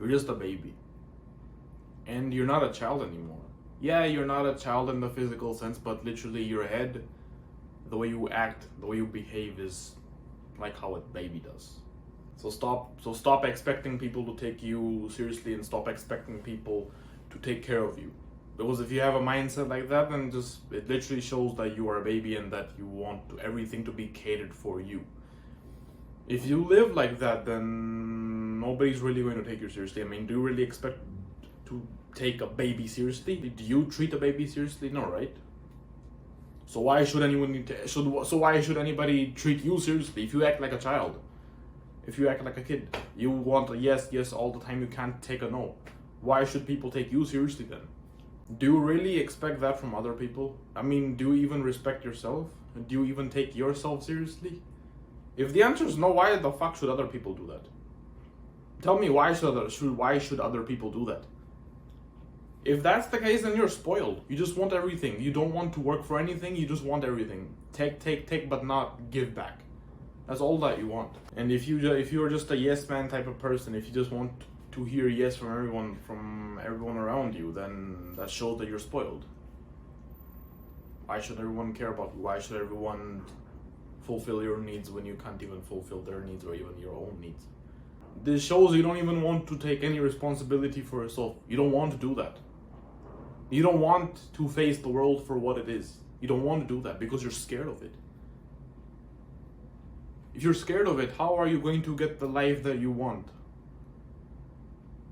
You're just a baby. And you're not a child anymore. Yeah, you're not a child in the physical sense, but literally your head, the way you act, the way you behave is like how a baby does. So stop expecting people to take you seriously and stop expecting people to take care of you. Because if you have a mindset like that, then it literally shows that you are a baby and that you want everything to be catered for you. If you live like that, then nobody's really going to take you seriously. I mean, do you really expect to take a baby seriously? Do you treat a baby seriously? No, right? So why should why should anybody treat you seriously if you act like a child? If you act like a kid, you want a yes all the time, you can't take a no. Why should people take you seriously then? Do you really expect that from other people? I mean, do you even respect yourself? Do you even take yourself seriously? If the answer is no, why the fuck should other people do that? Tell me, why should other people do that? If that's the case, then you're spoiled. You just want everything. You don't want to work for anything. You just want everything. Take, but not give back. That's all that you want. And if you're just a yes man type of person, if you just want to hear yes from everyone around you, then that shows that you're spoiled. Why should everyone care about you? Why should everyone fulfill your needs when you can't even fulfill their needs or even your own needs? This shows you don't even want to take any responsibility for yourself. You don't want to do that. You don't want to face the world for what it is. You don't want to do that because you're scared of it. If you're scared of it, how are you going to get the life that you want?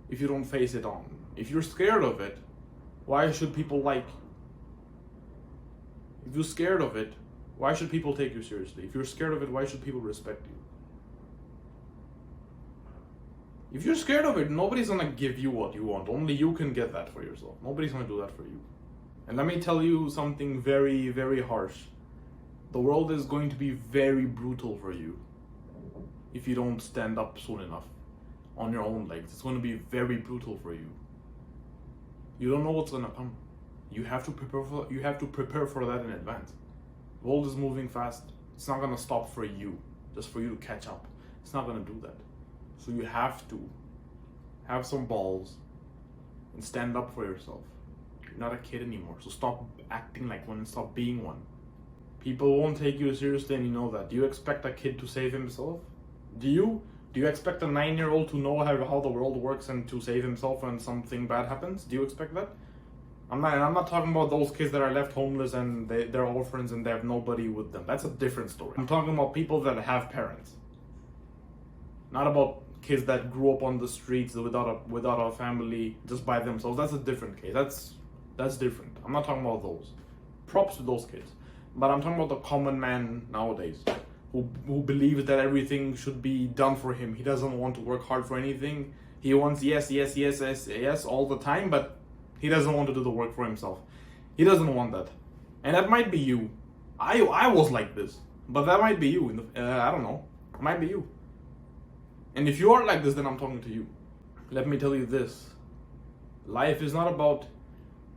If you don't face it on. If you're scared of it, why should people like you? If you're scared of it, why should people take you seriously? If you're scared of it, why should people respect you? If you're scared of it, nobody's gonna give you what you want. Only you can get that for yourself. Nobody's gonna do that for you. And let me tell you something very, very harsh. The world is going to be very brutal for you if you don't stand up soon enough on your own legs. It's going to be very brutal for you. You don't know what's gonna come. You have to prepare for that in advance. The world is moving fast. It's not gonna stop for you, just for you to catch up. It's not gonna do that. So you have to have some balls and stand up for yourself. You're not a kid anymore, so stop acting like one and stop being one. People won't take you seriously and you know that. Do you expect a kid to save himself? Do you expect a 9-year-old to know how the world works and to save himself when something bad happens? Do you expect that? I'm not talking about those kids that are left homeless and they're orphans and they have nobody with them. That's a different story. I'm talking about people that have parents. Not about kids that grew up on the streets without a family, just by themselves. That's a different case. That's different. I'm not talking about those. Props to those kids. But I'm talking about the common man nowadays who believes that everything should be done for him. He doesn't want to work hard for anything. He wants yes all the time, but he doesn't want to do the work for himself. He doesn't want that. And that might be you. I was like this, but that might be you. I don't know. It might be you. And if you are like this, then I'm talking to you. Let me tell you this. Life is not about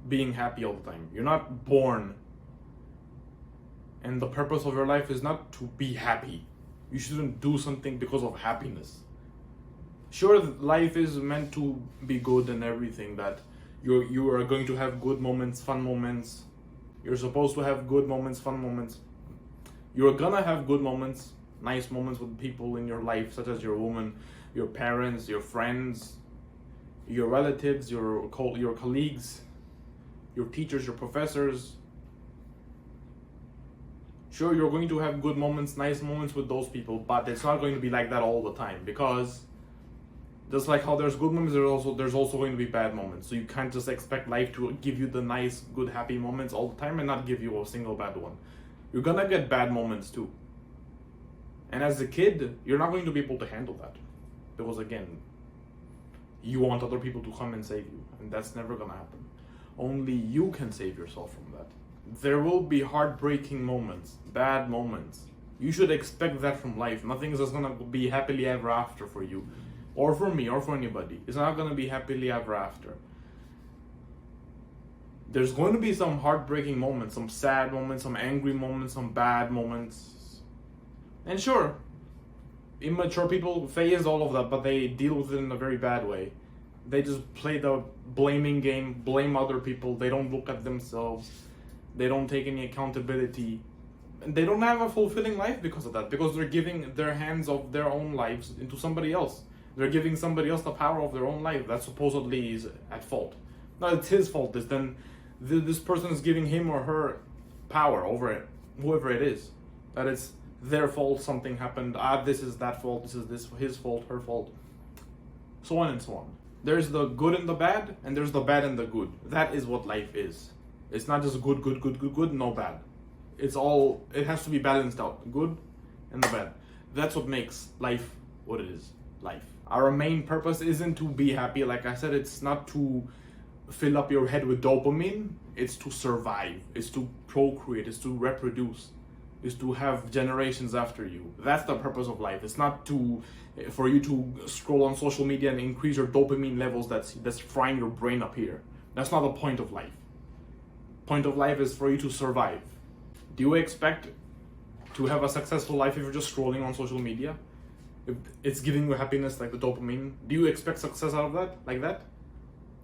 being happy all the time. You're not born. And the purpose of your life is not to be happy. You shouldn't do something because of happiness. Sure, life is meant to be good and everything, that you are going to have good moments, fun moments. You're supposed to have good moments, fun moments. You're gonna have good moments, nice moments with people in your life, such as your woman, your parents, your friends, your relatives, your colleagues, your teachers, your professors. Sure, you're going to have good moments, nice moments with those people, but it's not going to be like that all the time, because just like how there's good moments, there's also going to be bad moments. So you can't just expect life to give you the nice, good, happy moments all the time and not give you a single bad one. You're gonna get bad moments too. And as a kid, you're not going to be able to handle that, because again, you want other people to come and save you, and that's never gonna happen. Only you can save yourself from that. There will be heartbreaking moments, bad moments. You should expect that from life. Nothing is just gonna be happily ever after for you, or for me, or for anybody. It's not gonna be happily ever after. There's going to be some heartbreaking moments, some sad moments, some angry moments, some bad moments. And sure, immature people face all of that, but they deal with it in a very bad way. They just play the blaming game, blame other people. They don't look at themselves. They don't take any accountability. And they don't have a fulfilling life because of that, because they're giving their hands of their own lives into somebody else. They're giving somebody else the power of their own life that supposedly is at fault. No, it's his fault. This person is giving him or her power over it, whoever it is. That it's their fault, something happened. This is that fault. This is his fault, her fault. So on and so on. There's the good and the bad, and there's the bad and the good. That is what life is. It's not just good, no bad. It has to be balanced out. Good and the bad. That's what makes life what it is. Life. Our main purpose isn't to be happy. Like I said, it's not to fill up your head with dopamine. It's to survive. It's to procreate. It's to reproduce. It's to have generations after you. That's the purpose of life. It's not for you to scroll on social media and increase your dopamine levels that's frying your brain up here. That's not the point of life. Point of life is for you to survive. Do you expect to have a successful life if you're just scrolling on social media? If it's giving you happiness like the dopamine, do you expect success out of that? Like that?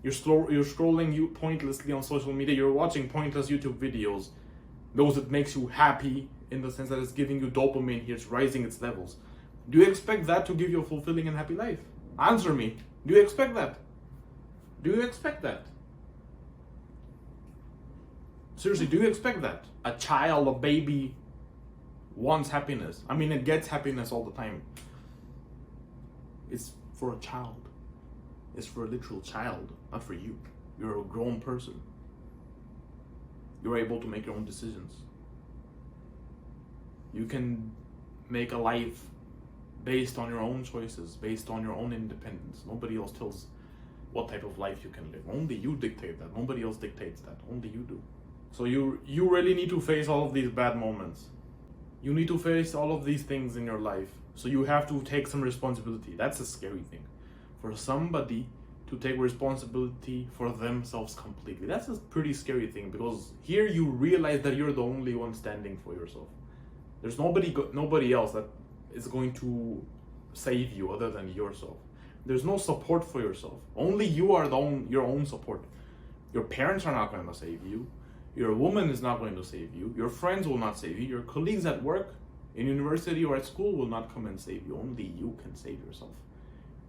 You're scrolling pointlessly on social media. You're watching pointless YouTube videos. Those that makes you happy in the sense that it's giving you dopamine here. It's rising its levels. Do you expect that to give you a fulfilling and happy life? Answer me. Do you expect that? Do you expect that? Seriously, do you expect that? A child, a baby wants happiness. I mean, it gets happiness all the time. It's for a child. It's for a literal child, not for you. You're a grown person. You're able to make your own decisions. You can make a life based on your own choices, based on your own independence. Nobody else tells what type of life you can live. Only you dictate that. Nobody else dictates that. Only you do. So you really need to face all of these bad moments. You need to face all of these things in your life. So you have to take some responsibility. That's a scary thing. For somebody to take responsibility for themselves completely. That's a pretty scary thing, because here you realize that you're the only one standing for yourself. There's nobody else that is going to save you other than yourself. There's no support for yourself. Only you are your own support. Your parents are not going to save you. Your woman is not going to save you. Your friends will not save you. Your colleagues at work, in university, or at school will not come and save you. Only you can save yourself.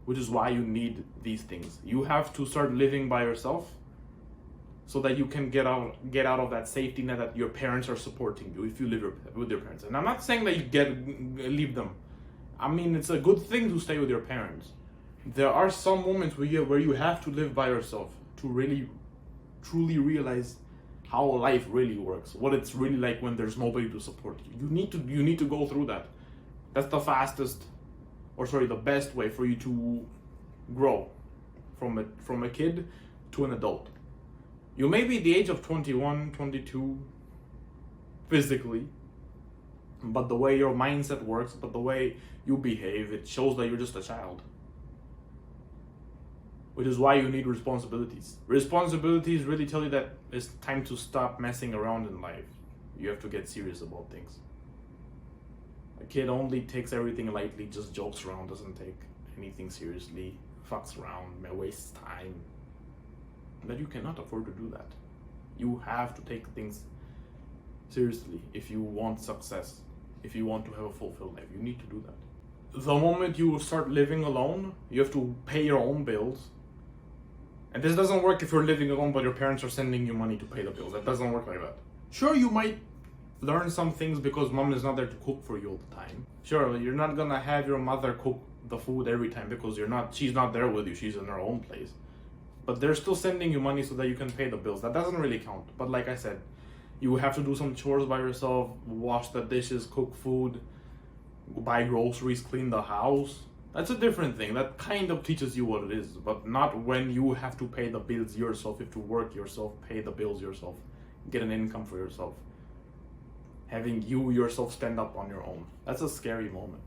Which is why you need these things. You have to start living by yourself so that you can get out of that safety net that your parents are supporting you if you live with your parents. And I'm not saying that you leave them. I mean, it's a good thing to stay with your parents. There are some moments where you have to live by yourself to really, truly realize how life really works, what it's really like when there's nobody to support you. You need to go through that. That's the best way for you to grow from a kid to an adult. You may be the age of 21, 22 physically, but the way your mindset works, but the way you behave, it shows that you're just a child. Which is why you need responsibilities. Responsibilities really tell you that it's time to stop messing around in life. You have to get serious about things. A kid only takes everything lightly, just jokes around, doesn't take anything seriously, fucks around, wastes time. But you cannot afford to do that. You have to take things seriously if you want success, if you want to have a fulfilled life. You need to do that. The moment you start living alone, you have to pay your own bills. And this doesn't work if you're living alone but your parents are sending you money to pay the bills. That doesn't work like that. Sure, you might learn some things because mom is not there to cook for you all the time. Sure, you're not gonna have your mother cook the food every time because she's not there with you, she's in her own place. But they're still sending you money so that you can pay the bills. That doesn't really count. But like I said, you have to do some chores by yourself, wash the dishes, cook food, buy groceries, clean the house. That's a different thing. That kind of teaches you what it is, but not when you have to pay the bills yourself, you have to work yourself, pay the bills yourself, get an income for yourself. Having you yourself stand up on your own. That's a scary moment.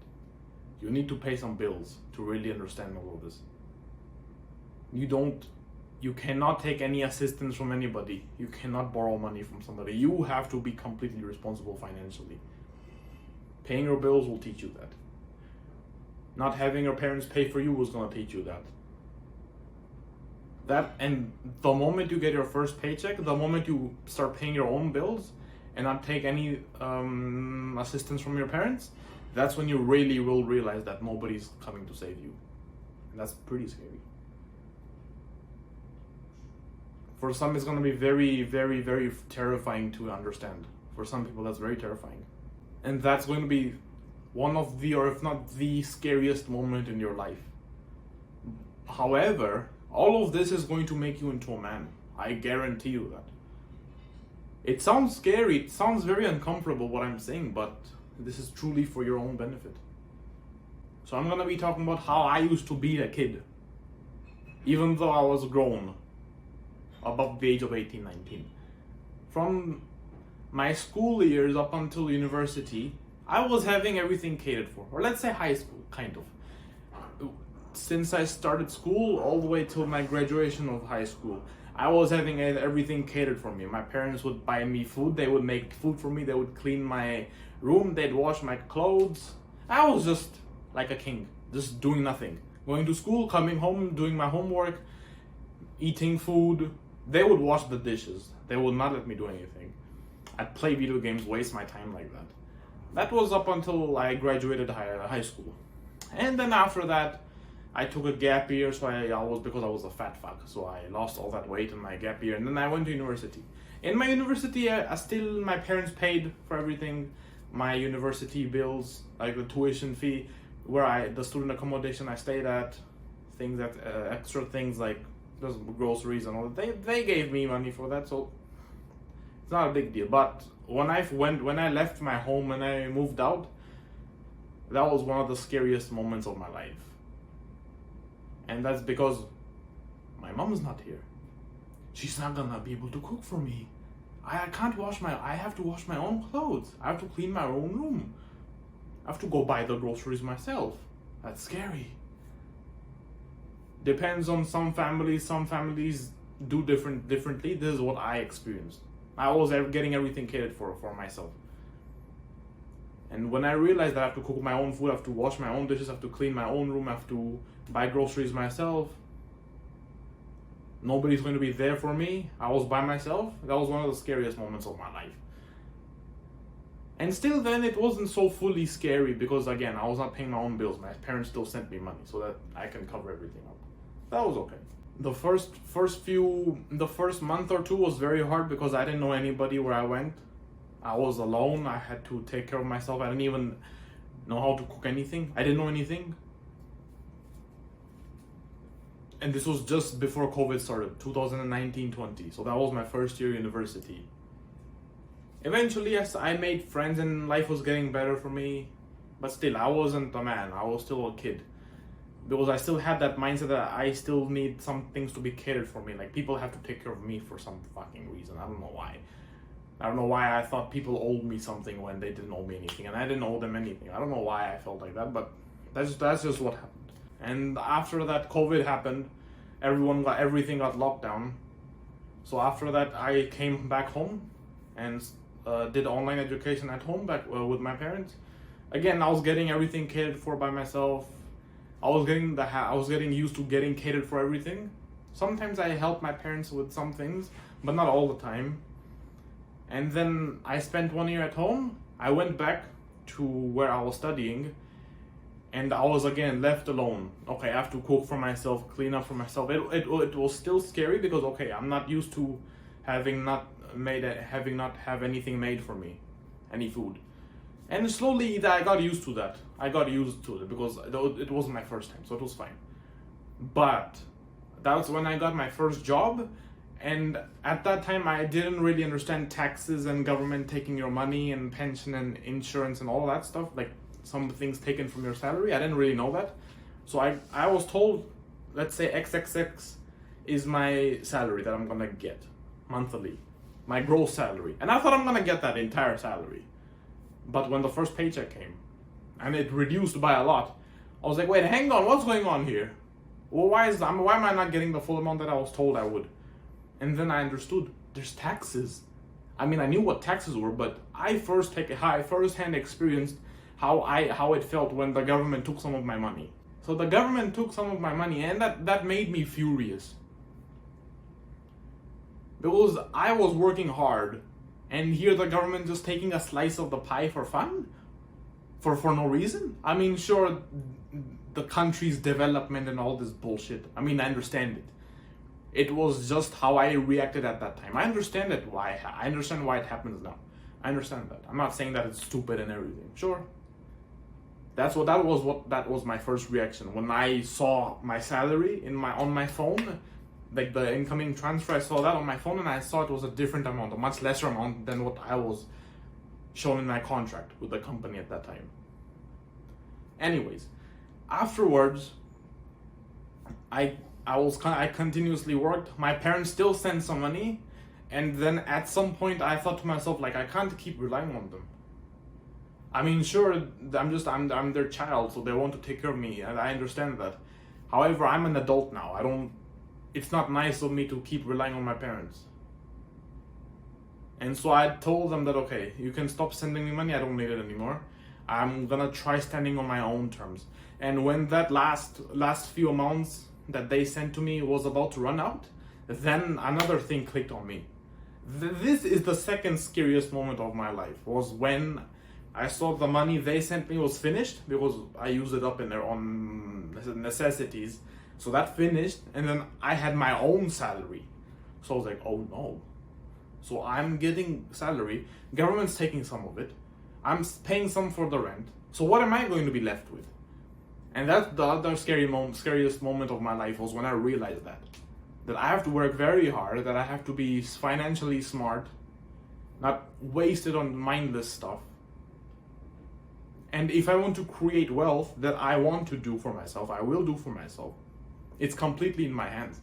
You need to pay some bills to really understand all of this. You cannot take any assistance from anybody. You cannot borrow money from somebody. You have to be completely responsible financially. Paying your bills will teach you that. Not having your parents pay for you was going to teach you that. That, and the moment you get your first paycheck, the moment you start paying your own bills and not take any assistance from your parents, that's when you really will realize that nobody's coming to save you. And that's pretty scary. For some, it's going to be very, very, very terrifying to understand. For some people, that's very terrifying. And that's going to be one of the, or if not the scariest moment in your life. However, all of this is going to make you into a man. I guarantee you that. It sounds scary, it sounds very uncomfortable what I'm saying, but this is truly for your own benefit. So I'm gonna be talking about how I used to be a kid, even though I was grown, above the age of 18, 19. From my school years up until university, I was having everything catered for, or let's say high school, kind of. Since I started school all the way till my graduation of high school, I was having everything catered for me. My parents would buy me food, they would make food for me, they would clean my room, they'd wash my clothes. I was just like a king, just doing nothing. Going to school, coming home, doing my homework, eating food. They would wash the dishes. They would not let me do anything. I'd play video games, waste my time like that. That was up until I graduated high school. And then after that, I took a gap year, so because I was a fat fuck, so I lost all that weight in my gap year, and then I went to university. In my university, my parents paid for everything, my university bills, like the tuition fee, the student accommodation I stayed at, extra things like just groceries and all that. They gave me money for that, so it's not a big deal. But when I left my home and I moved out, that was one of the scariest moments of my life. And that's because my mom's not here. She's not gonna be able to cook for me. I have to wash my own clothes. I have to clean my own room. I have to go buy the groceries myself. That's scary. Depends on some families. Some families do differently. This is what I experienced. I was getting everything catered for myself. And when I realized that I have to cook my own food, I have to wash my own dishes, I have to clean my own room, I have to buy groceries myself, nobody's going to be there for me, I was by myself, that was one of the scariest moments of my life. And still then, it wasn't so fully scary because, again, I was not paying my own bills. My parents still sent me money so that I can cover everything up. That was okay. The first month or two was very hard because I didn't know anybody where I went. I was alone. I had to take care of myself. I didn't even know how to cook anything. I didn't know anything. And this was just before COVID started, 2019-20. So that was my first year university. Eventually, yes, I made friends and life was getting better for me. But still, I wasn't a man. I was still a kid. Because I still had that mindset that I still need some things to be catered for me. Like, people have to take care of me for some fucking reason. I don't know why. I don't know why I thought people owed me something when they didn't owe me anything, and I didn't owe them anything. I don't know why I felt like that, but that's just what happened. And after that, COVID happened. Everything got locked down. So after that, I came back home and did online education at home with my parents. Again, I was getting everything catered for by myself. I was getting used to getting catered for everything. Sometimes I helped my parents with some things, but not all the time. And then I spent 1 year at home. I went back to where I was studying, and I was again left alone. Okay, I have to cook for myself, clean up for myself. It was still scary because, okay, I'm not used to having not have anything made for me, any food. And slowly I got used to that. I got used to it because it wasn't my first time, so it was fine. But that was when I got my first job. And at that time, I didn't really understand taxes and government taking your money and pension and insurance and all that stuff, like some things taken from your salary. I didn't really know that. So I was told, let's say XXX is my salary that I'm gonna get monthly, my gross salary. And I thought I'm gonna get that entire salary. But when the first paycheck came, and it reduced by a lot, I was like, wait, hang on, what's going on here? Well, why am I not getting the full amount that I was told I would? And then I understood there's taxes. I mean, I knew what taxes were, but I first-hand experienced how it felt when the government took some of my money. So the government took some of my money, and that made me furious. Because I was working hard, and here the government just taking a slice of the pie for fun? For no reason? I mean, sure, the country's development and all this bullshit. I mean, I understand it. It was just how I reacted at that time. I understand it. I understand why it happens now. I understand that. I'm not saying that it's stupid and everything. Sure. That was my first reaction when I saw my salary on my phone, like the incoming transfer. I saw that on my phone, and I saw it was a different amount, a much lesser amount than what I was shown in my contract with the company at that time. Anyways, afterwards, I continuously worked. My parents still sent some money, and then at some point I thought to myself, like, I can't keep relying on them. I mean, sure, I'm their child, so they want to take care of me, and I understand that. However, I'm an adult now. It's not nice of me to keep relying on my parents. And so I told them that, okay, you can stop sending me money, I don't need it anymore. I'm gonna try standing on my own terms. And when that last few amounts that they sent to me was about to run out, then another thing clicked on me. This is the second scariest moment of my life, was when I saw the money they sent me was finished, because I used it up in their own necessities. So that finished, and then I had my own salary. So I was like, oh no. So I'm getting salary, government's taking some of it, I'm paying some for the rent. So what am I going to be left with? And that's the other scariest moment of my life, was when I realized that I have to work very hard, that I have to be financially smart, not wasted on mindless stuff. And if I want to create wealth that I want to do for myself, I will do for myself. It's completely in my hands.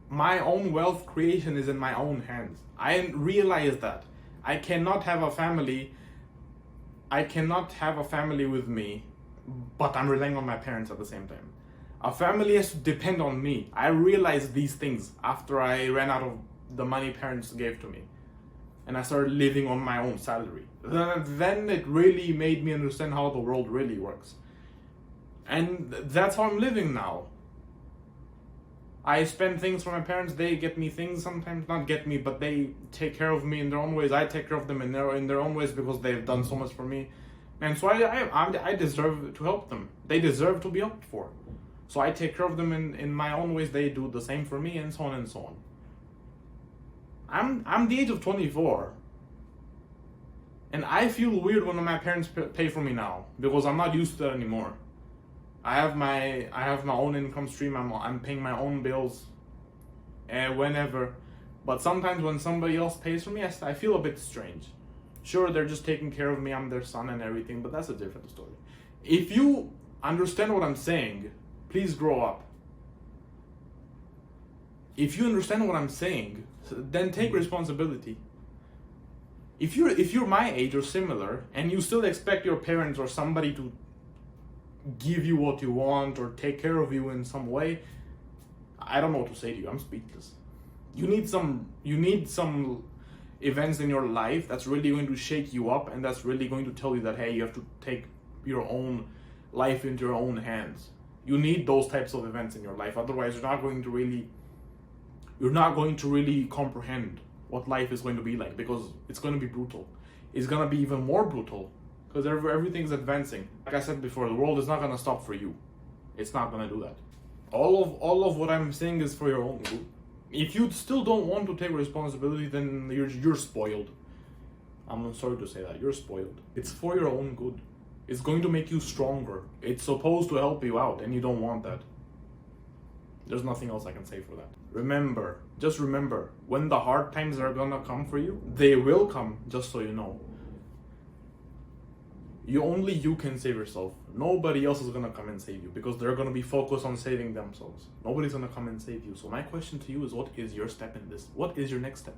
My own wealth creation is in my own hands. I realize that. I cannot have a family with me, but I'm relying on my parents at the same time. A family has to depend on me. I realized these things after I ran out of the money parents gave to me, and I started living on my own salary. Then it really made me understand how the world really works. And that's how I'm living now. I spend things for my parents, they get me things sometimes, not get me, but they take care of me in their own ways. I take care of them in their own ways, because they've done so much for me. And so I deserve to help them. They deserve to be helped for. So I take care of them in my own ways, they do the same for me, and so on and so on. I'm the age of 24. And I feel weird when my parents pay for me now, because I'm not used to that anymore. I have my own income stream. I'm paying my own bills, whenever. But sometimes when somebody else pays for me, I feel a bit strange. Sure, they're just taking care of me. I'm their son and everything, but that's a different story. If you understand what I'm saying, please grow up. If you understand what I'm saying, then take responsibility. If you're my age or similar, and you still expect your parents or somebody to give you what you want or take care of you in some way, I don't know what to say to you. I'm speechless. You need some events in your life that's really going to shake you up, and that's really going to tell you that, hey, you have to take your own life into your own hands. You need those types of events in your life. Otherwise, you're not going to really comprehend what life is going to be like, because it's going to be brutal. It's going to be even more brutal, because everything's advancing. Like I said before, the world is not going to stop for you. It's not going to do that. All of what I'm saying is for your own good. If you still don't want to take responsibility, then you're spoiled. I'm sorry to say that. You're spoiled. It's for your own good. It's going to make you stronger. It's supposed to help you out, and you don't want that. There's nothing else I can say for that. Just remember, when the hard times are gonna come for you, they will come, just so you know. Only you can save yourself. Nobody else is gonna come and save you, because they're gonna be focused on saving themselves. Nobody's gonna come and save you. So my question to you is, what is your step in this? What is your next step?